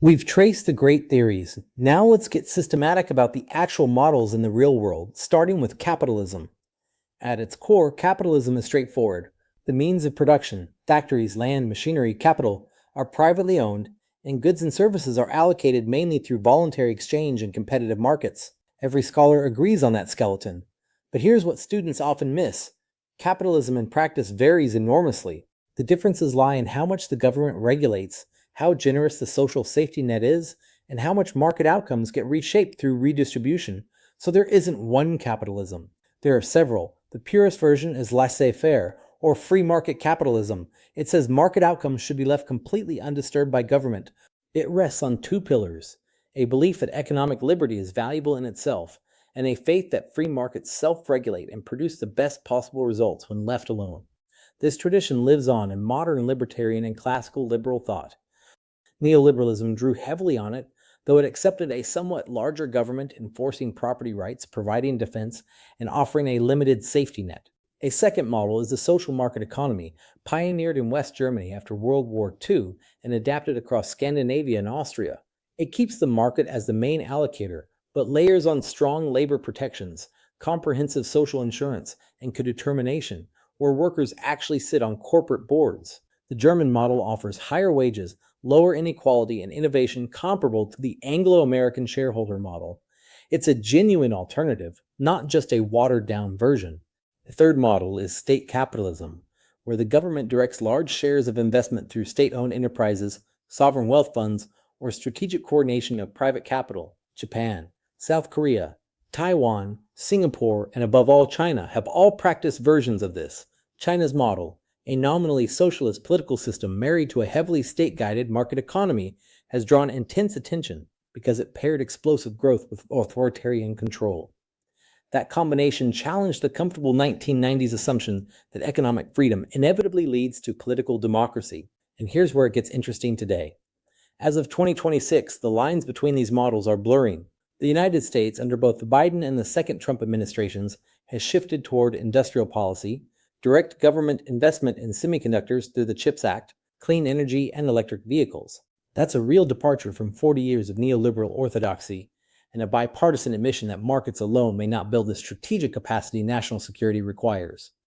We've traced the great theories. Now let's get systematic about the actual models in the real world, starting with capitalism. At its core, capitalism is straightforward. The means of production, factories, land, machinery, capital, are privately owned, and goods and services are allocated mainly through voluntary exchange and competitive markets. Every scholar agrees on that skeleton. But here's what students often miss. Capitalism in practice varies enormously. The differences lie in how much the government regulates, how generous the social safety net is, and how much market outcomes get reshaped through redistribution. So there isn't one capitalism. There are several. The purest version is laissez-faire, or free market capitalism. It says market outcomes should be left completely undisturbed by government. It rests on two pillars: a belief that economic liberty is valuable in itself, and a faith that free markets self-regulate and produce the best possible results when left alone. This tradition lives on in modern libertarian and classical liberal thought. Neoliberalism drew heavily on it, though it accepted a somewhat larger government enforcing property rights, providing defense, and offering a limited safety net. A second model is the social market economy, pioneered in West Germany after World War II and adapted across Scandinavia and Austria. It keeps the market as the main allocator, but layers on strong labor protections, comprehensive social insurance, and codetermination, where workers actually sit on corporate boards. The German model offers higher wages, lower inequality, and innovation comparable to the Anglo-American shareholder model. It's a genuine alternative, not just a watered-down version. The third model is state capitalism, where the government directs large shares of investment through state-owned enterprises, sovereign wealth funds, or strategic coordination of private capital. Japan, South Korea, Taiwan, Singapore, and above all China have all practiced versions of this. China's model, a nominally socialist political system married to a heavily state-guided market economy, has drawn intense attention because it paired explosive growth with authoritarian control. That combination challenged the comfortable 1990s assumption that economic freedom inevitably leads to political democracy. And here's where it gets interesting today. As of 2026, the lines between these models are blurring. The United States, under both the Biden and the second Trump administrations, has shifted toward industrial policy, direct government investment in semiconductors through the CHIPS Act, clean energy, and electric vehicles. That's a real departure from 40 years of neoliberal orthodoxy and a bipartisan admission that markets alone may not build the strategic capacity national security requires.